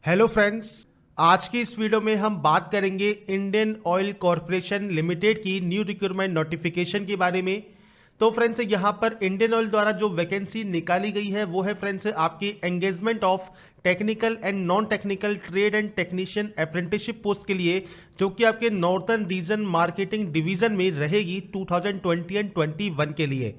Hello friends, आज की इस वीडियो में हम बात करेंगे इंडियन ऑयल कॉरपोरेशन लिमिटेड की न्यू रिक्रूटमेंट नोटिफिकेशन के बारे में। तो फ्रेंड्स, यहाँ पर इंडियन ऑयल द्वारा जो वैकेंसी निकाली गई है वो है फ्रेंड्स आपकी engagement of technical and non technical trade and technician apprenticeship post के लिए, जो कि आपके नॉर्थर्न रीजन मार्केटिंग डिवीजन में रहेगी 2020 एंड 21 के लिए।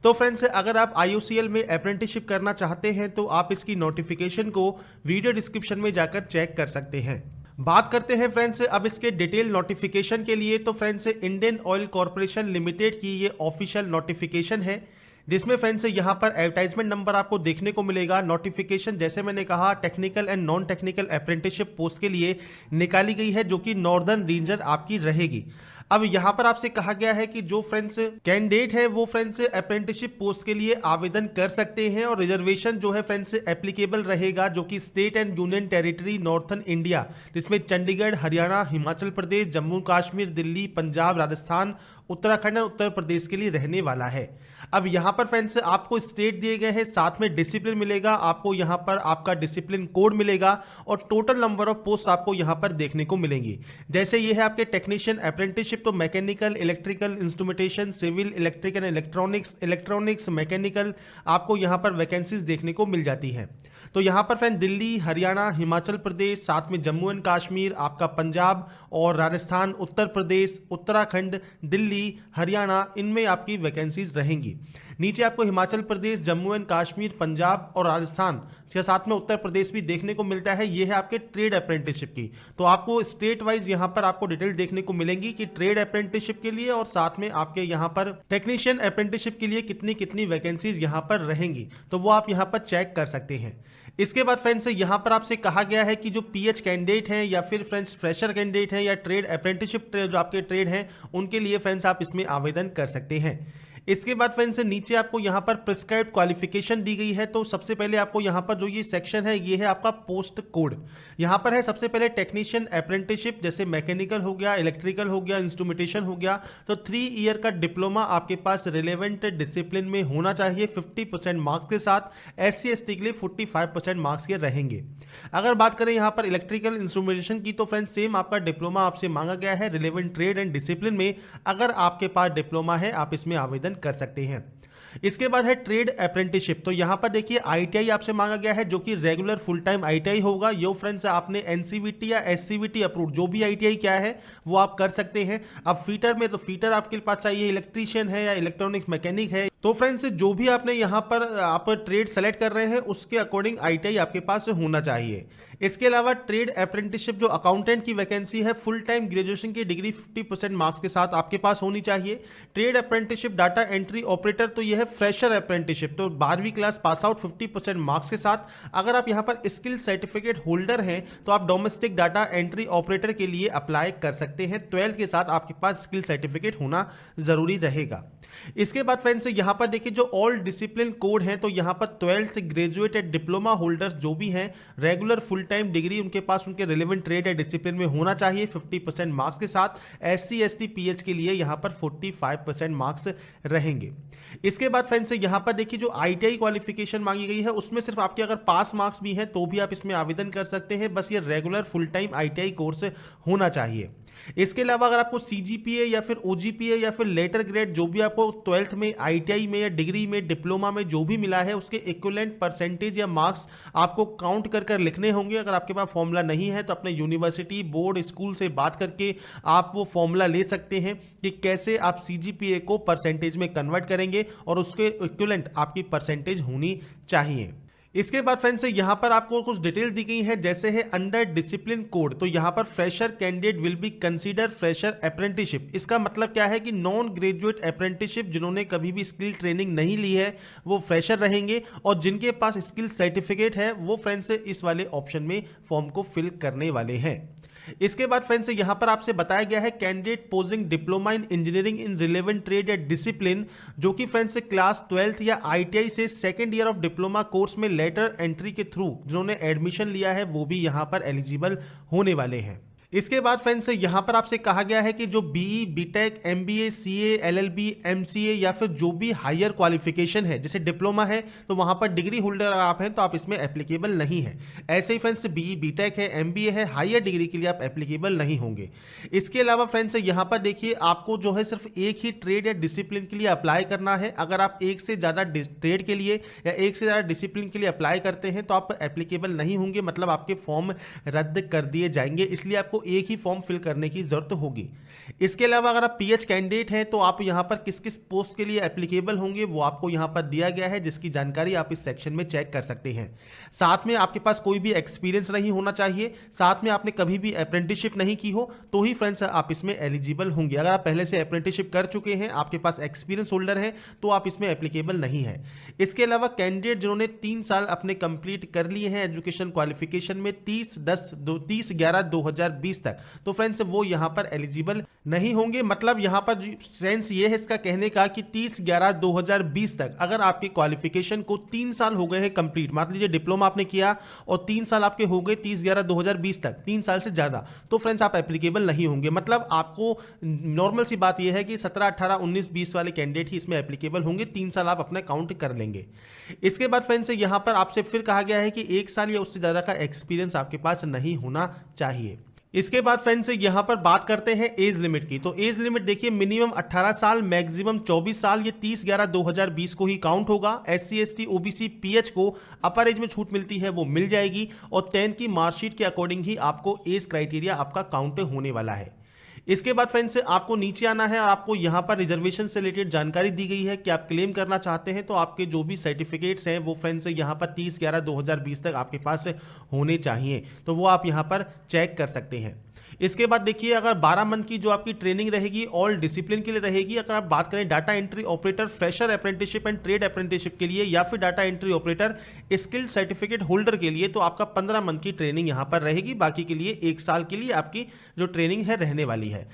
तो फ्रेंड्स, अगर आप IOCL में अप्रेंटिसशिप करना चाहते हैं तो आप इसकी नोटिफिकेशन को वीडियो डिस्क्रिप्शन में जाकर चेक कर सकते हैं। बात करते हैं फ्रेंड्स अब इसके डिटेल नोटिफिकेशन के लिए। तो friends, Indian oil corporation limited की ये ऑफिशियल नोटिफिकेशन है, जिसमें फ्रेंड्स यहाँ पर एडवर्टाइजमेंट नंबर आपको देखने को मिलेगा। नोटिफिकेशन जैसे मैंने कहा technical and non technical apprenticeship post के लिए निकाली गई है, जो कि नॉर्दर्न रीजन आपकी रहेगी। अब यहाँ पर आपसे कहा गया है कि जो फ्रेंड्स कैंडिडेट है वो फ्रेंड्स अप्रेंटिसशिप पोस्ट के लिए आवेदन कर सकते हैं, और रिजर्वेशन जो है फ्रेंड्स एप्लीकेबल रहेगा, जो कि state and union territory northern India, जिसमें चंडीगढ़, हरियाणा, हिमाचल प्रदेश, जम्मू कश्मीर, दिल्ली, पंजाब, राजस्थान, उत्तराखंड और उत्तर प्रदेश के लिए रहने वाला है। अब यहाँ पर फ्रेंड्स आपको स्टेट दिए गए हैं, साथ में डिसिप्लिन मिलेगा आपको, यहाँ पर आपका डिसिप्लिन कोड मिलेगा, और टोटल नंबर ऑफ पोस्ट आपको यहाँ पर देखने को मिलेंगी। जैसे ये है आपके टेक्नीशियन अप्रेंटिसशिप, तो mechanical, electrical, instrumentation, civil, electrical, electronics, mechanical, आपको यहाँ पर वैकेंसीज देखने को मिल जाती हैं। तो यहाँ पर फ्रेंड दिल्ली, हरियाणा, हिमाचल प्रदेश, साथ में जम्मू एंड कश्मीर, आपका पंजाब और राजस्थान, उत्तर प्रदेश, उत्तराखंड, दिल्ली, हरियाणा, इनमें आपकी वैकेंसीज रहेंगी। नीचे आपको हिमाचल प्रदेश, जम्मू एंड कश्मीर, पंजाब और राजस्थान के साथ में उत्तर प्रदेश भी देखने को मिलता है। ये है आपके ट्रेड अप्रेंटिसशिप की। तो आपको स्टेट वाइज यहाँ पर आपको डिटेल देखने को मिलेंगी कि ट्रेड अप्रेंटिसशिप के लिए और साथ में आपके यहाँ पर टेक्नीशियन अप्रेंटिसशिप के लिए कितनी कितनी वैकेंसीज यहाँ पर रहेंगी, तो वो आप यहाँ पर चेक कर सकते हैं। इसके बाद फ्रेंड्स यहाँ पर आपसे कहा गया है कि जो PH कैंडिडेट हैं या फिर फ्रेंड्स फ्रेशर कैंडिडेट हैं या ट्रेड अप्रेंटिसशिप जो आपके ट्रेड हैं, उनके लिए फ्रेंड्स आप इसमें आवेदन कर सकते हैं। इसके बाद फ्रेंड्स नीचे आपको यहाँ पर प्रिस्क्राइब्ड क्वालिफिकेशन दी गई है। तो सबसे पहले आपको यहाँ पर जो ये सेक्शन है ये है आपका पोस्ट कोड। यहाँ पर है सबसे पहले टेक्नीशियन अप्रेंटिसशिप, जैसे मैकेनिकल हो गया, इलेक्ट्रिकल हो गया, इंस्ट्रूमेंटेशन हो गया, तो 3 ईयर का डिप्लोमा आपके पास रिलेवेंट डिसिप्लिन में होना चाहिए 50% मार्क्स के साथ। SC ST के लिए 45% मार्क्स के रहेंगे। अगर बात करें यहाँ पर इलेक्ट्रिकल इंस्ट्रूमेंटेशन की, तो फ्रेंड्स सेम आपका डिप्लोमा आपसे मांगा गया है रिलेवेंट ट्रेड एंड डिसिप्लिन में। अगर आपके पास डिप्लोमा है आप इसमें आवेदन कर सकते हैं। इसके बाद है ट्रेड अप्रेंटिसशिप। तो यहां पर देखिए ITI आपसे मांगा गया है, जो कि रेगुलर फुल टाइम ITI होगा। यो फ्रेंड्स आपने NCVT या SCVT अप्रूव जो भी ITI क्या है वो आप कर सकते हैं। अब फीटर में, तो फीटर आपके पास चाहिए इलेक्ट्रीशियन है या इलेक्ट्रॉनिक मैकेनिक है। तो फ्रेंड्स जो भी आपने यहाँ पर आप ट्रेड सेलेक्ट कर रहे हैं उसके अकॉर्डिंग ITI आपके पास होना चाहिए। इसके अलावा ट्रेड अप्रेंटिसशिप जो अकाउंटेंट की वैकेंसी है, फुल टाइम ग्रेजुएशन की डिग्री 50% मार्क्स के साथ आपके पास होनी चाहिए। Trade apprenticeship data entry operator, तो यह है फ्रेशर अप्रेंटिसशिप, तो 12वीं क्लास पास आउट 50% मार्क्स के साथ। अगर आप यहाँ पर स्किल सर्टिफिकेट होल्डर हैं तो आप डोमेस्टिक डाटा एंट्री ऑपरेटर के लिए अप्लाई कर सकते हैं। 12th के साथ आपके पास स्किल सर्टिफिकेट होना जरूरी रहेगा। इसके बाद फ्रेंड्स यहाँ पर देखिए जो ऑल डिसिप्लिन कोड हैं, तो यहाँ पर 12th graduate and diploma holders जो भी हैं, रेगुलर फुल टाइम डिग्री उनके पास उनके रिलेवेंट ट्रेड या डिसिप्लिन में होना चाहिए 50% मार्क्स के साथ। SC ST PH के लिए यहाँ पर 45% मार्क्स रहेंगे। इसके बाद फ्रेंड्स यहाँ पर देखिए जो ITI क्वालिफिकेशन मांगी गई है उसमें सिर्फ आपके अगर पास मार्क्स भी हैं तो भी आप इसमें आवेदन कर सकते हैं। बस ये regular full time ITI course होना चाहिए। इसके अलावा अगर आपको CGPA या फिर OGPA या फिर लेटर ग्रेड जो भी आपको 12th में ITI में या डिग्री में डिप्लोमा में जो भी मिला है उसके इक्विवेलेंट परसेंटेज या मार्क्स आपको काउंट कर कर लिखने होंगे। अगर आपके पास फॉर्मूला नहीं है तो अपने यूनिवर्सिटी, बोर्ड, स्कूल से बात करके आप वो फॉर्मूला ले सकते हैं कि कैसे आप CGPA को परसेंटेज में कन्वर्ट करेंगे, और उसके इक्विवेलेंट आपकी परसेंटेज होनी चाहिए। इसके बाद फ्रेंड्स यहाँ पर आपको कुछ डिटेल दी गई है, जैसे है अंडर डिसिप्लिन कोड। तो यहाँ पर fresher candidate will be consider fresher apprenticeship. इसका मतलब क्या है कि नॉन ग्रेजुएट अप्रेंटिसशिप जिन्होंने कभी भी स्किल ट्रेनिंग नहीं ली है वो फ्रेशर रहेंगे, और जिनके पास स्किल सर्टिफिकेट है वो फ्रेंड्स इस वाले ऑप्शन में फॉर्म को फिल करने वाले हैं। इसके बाद फ्रेंड्स यहाँ पर आपसे बताया गया है candidate posing diploma in engineering in relevant trade या डिसिप्लिन, जो कि फ्रेंड्स क्लास 12th या ITI से second year of diploma course में लेटर एंट्री के थ्रू जिन्होंने एडमिशन लिया है वो भी यहाँ पर एलिजिबल होने वाले हैं। इसके बाद फ्रेंड्स यहाँ पर आपसे कहा गया है कि जो BE, BTech, MBA, CA, LLB, MCA या फिर जो भी हायर क्वालिफिकेशन है, जैसे डिप्लोमा है तो वहाँ पर डिग्री होल्डर आप हैं तो आप इसमें एप्लीकेबल नहीं है। ऐसे ही फ्रेंड्स बीई, बीटेक है, एमबीए है, हायर डिग्री के लिए आप एप्लीकेबल नहीं होंगे। इसके अलावा फ्रेंड्स यहाँ पर देखिए आपको जो है सिर्फ एक ही ट्रेड या डिसिप्लिन के लिए अप्लाई करना है। अगर आप एक से ज़्यादा ट्रेड के लिए या एक से ज़्यादा डिसिप्लिन के लिए अप्लाई करते हैं तो आप एप्लीकेबल नहीं होंगे, मतलब आपके फॉर्म रद्द कर दिए जाएंगे। इसलिए आपको एक ही फॉर्म फिल करने की जरूरत होगी। इसके अलावा अगर आप पीएच कैंडिडेट हैं तो आप यहां पर किस किस पोस्ट के लिए एप्लीकेबल होंगे वो आपको यहां पर दिया गया है, जिसकी जानकारी आप इस सेक्शन में चेक कर सकते हैं। साथ में आपके पास कोई भी एक्सपीरियंस नहीं होना चाहिए, साथ में आपने कभी भी अप्रेंटिसशिप नहीं की हो तो ही फ्रेंड्स आप इसमें एलिजिबल होंगे। अगर आप पहले से अप्रेंटिसशिप कर चुके हैं, आपके पास एक्सपीरियंस होल्डर है तो आप इसमें एप्लीकेबल नहीं है। इसके अलावा कैंडिडेट जिन्होंने 3 साल अपने कंप्लीट कर लिए हैं एजुकेशन क्वालिफिकेशन में 30/11/2020 तक, तो फ्रेंड्स वो यहां पर एलिजिबल नहीं होंगे। मतलब यहां पर सेंस ये है इसका कहने का कि 30/11/2020 तक अगर आपकी क्वालिफिकेशन को 3 साल हो गए हैं कंप्लीट, मान लीजिए डिप्लोमा आपने किया और 3 साल आपके हो गए 30/11/2020 तक, 3 साल से ज्यादा, तो फ्रेंड्स आप एप्लीकेबल नहीं होंगे। मतलब आपको नॉर्मल सी बात यह है कि 17, 18, 19, 20 वाले कैंडिडेट ही इसमें एप्लीकेबल होंगे, 3 साल आप अपना काउंट कर लेंगे। इसके बाद फ्रेंड्स यहां पर आपसे फिर कहा गया है कि 1 साल या उससे ज्यादा का एक्सपीरियंस आपके पास नहीं होना चाहिए। इसके बाद फ्रेंड्स यहां पर बात करते हैं एज लिमिट की। तो एज लिमिट देखिए मिनिमम 18 साल, मैक्सिमम 24 साल, ये 30/11/2020 को ही काउंट होगा। SC, ST, OBC, PH को अपर एज में छूट मिलती है वो मिल जाएगी और 10 की मार्कशीट के अकॉर्डिंग ही आपको एज क्राइटेरिया आपका काउंट होने वाला है। इसके बाद फ्रेंड्स आपको नीचे आना है और आपको यहां पर रिजर्वेशन से रिलेटेड जानकारी दी गई है कि आप क्लेम करना चाहते हैं तो आपके जो भी सर्टिफिकेट्स हैं वो फ्रेंड्स यहां पर 30/11/2020 तक आपके पास होने चाहिए, तो वो आप यहां पर चेक कर सकते हैं। इसके बाद देखिए अगर 12 मंथ की जो आपकी ट्रेनिंग रहेगी ऑल डिसिप्लिन के लिए रहेगी। अगर आप बात करें data entry operator, fresher apprenticeship and trade apprenticeship के लिए या फिर data entry operator skilled certificate holder के लिए, तो आपका 15 मंथ की ट्रेनिंग यहां पर रहेगी। बाकी के लिए 1 साल के लिए आपकी जो ट्रेनिंग है रहने वाली है।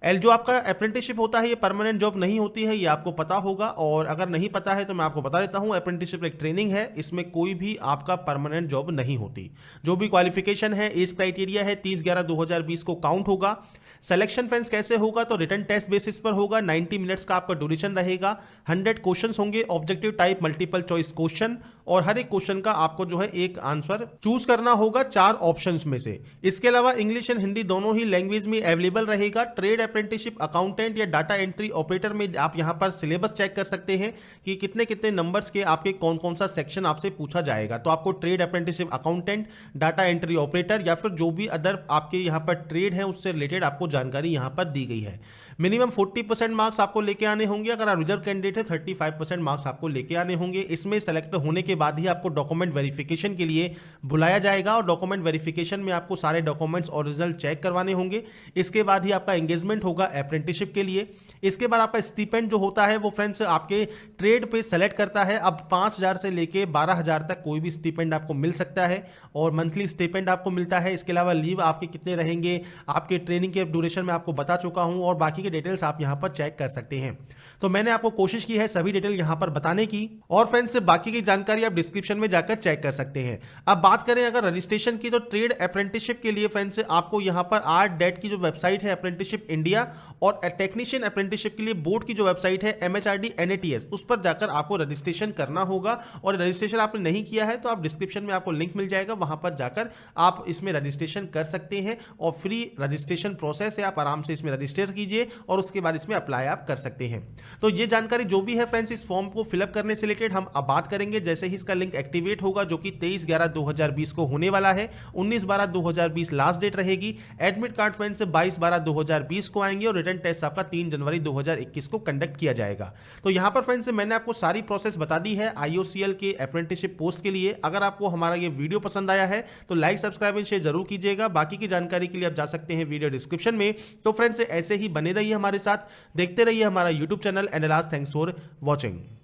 जो आपका अप्रेंटिसशिप होता है ये परमानेंट जॉब नहीं होती है, ये आपको पता होगा। और अगर नहीं पता है तो मैं आपको बता देता हूं, अप्रेंटिसशिप एक ट्रेनिंग है, इसमें कोई भी आपका परमानेंट जॉब नहीं होती। जो भी क्वालिफिकेशन है, एज क्राइटेरिया है, 30/11/2020 को काउंट होगा। सिलेक्शन फ्रेंड्स कैसे होगा तो रिटन टेस्ट बेसिस पर होगा। 90 मिनट्स का आपका ड्यूरेशन रहेगा। 100 क्वेश्चंस होंगे, objective type multiple choice question, और हर एक क्वेश्चन का आपको जो है एक आंसर चूज करना होगा 4 ऑप्शंस में से। इसके अलावा इंग्लिश एंड हिंदी दोनों ही लैंग्वेज में अवेलेबल रहेगा। ट्रेड अप्रेंटिसशिप अकाउंटेंट या डाटा एंट्री ऑपरेटर में आप यहां पर सिलेबस चेक कर सकते हैं कि कितने कितने नंबर्स के आपके कौन कौन सा सेक्शन आपसे पूछा जाएगा। तो आपको trade apprenticeship accountant, data entry operator या फिर जो भी अदर आपके यहां पर ट्रेड है उससे रिलेटेड आपको जानकारी यहां पर दी गई है। मिनिमम 40% मार्क्स आपको लेके आने होंगे। अगर आप रिजर्व कैंडिडेट है 35% मार्क्स आपको लेके आने होंगे। इसमें सेलेक्ट होने के बाद ही आपको डॉक्यूमेंट वेरिफिकेशन के लिए बुलाया जाएगा और डॉक्यूमेंट वेरिफिकेशन में आपको सारे डॉक्यूमेंट्स ओरिजिनल चेक करवाने होंगे। इसके बाद ही आपका एंगेजमेंट होगा अप्रेंटिसशिप के लिए। इसके बाद आपका स्टीपेंड जो होता है वो फ्रेंड्स आपके ट्रेड पे सेलेक्ट करता है। अब 5,000 से लेके 12,000 तक कोई भी स्टीपेंड आपको मिल सकता है और मंथली स्टीपेंड आपको मिलता है। इसके अलावा लीव आपके कितने रहेंगे, आपके ट्रेनिंग के ड्यूरेशन में आपको बता चुका हूं और बाकी के डिटेल्स आप यहां पर चेक कर सकते हैं। तो मैंने आपको कोशिश की है सभी डिटेल यहां पर बताने की, और फ्रेंड्स बाकी की जानकारी आप डिस्क्रिप्शन में जाकर चेक कर सकते हैं। अब बात करें अगर रजिस्ट्रेशन की, तो ट्रेड अप्रेंटिसशिप के लिए फ्रेंड्स आपको यहां पर RDET की जो वेबसाइट है अप्रेंटिसशिप इंडिया, और टेक्नीशियन अप्रेंटिसशिप के लिए बोर्ड की जो वेबसाइट है MHRD NATS, उस पर जाकर आपको रजिस्ट्रेशन करना होगा। और रजिस्ट्रेशन आपने नहीं किया है तो आप डिस्क्रिप्शन में आपको लिंक मिल जाएगा, वहां पर जाकर आप इसमें रजिस्ट्रेशन कर सकते हैं और फ्री रजिस्ट्रेशन प्रोसेस है। आप आराम से इसमें रजिस्टर कीजिए और उसके बाद इसमें अप्लाई आप कर सकते हैं। तो ये जानकारी जो भी है फ्रेंड्स इस फॉर्म को फिलअप करने से रिलेटेड हम अब बात करेंगे जैसे ही इसका लिंक एक्टिवेट होगा, जो कि 23/11/2020 को होने वाला है। 19/12/2020 लास्ट डेट रहेगी। एडमिट कार्ड फ्रेंड्स 22/12/2020 को आएंगे और रिटन टेस्ट आपका 3 जनवरी 2021 को कंडक्ट किया जाएगा। तो यहां पर फ्रेंड्स मैंने आपको सारी प्रोसेस बता दी है IOCL के अप्रेंटिसशिप पोस्ट के लिए। अगर आपको हमारा ये वीडियो पसंद आया है तो लाइक, सब्सक्राइब एंड शेयर जरूर कीजिएगा। बाकी की जानकारी के लिए आप जा सकते हैं वीडियो डिस्क्रिप्शन में। तो फ्रेंड्स ऐसे ही बने रहिए हमारे साथ, देखते रहिए हमारा YouTube channel. And last, thanks for watching.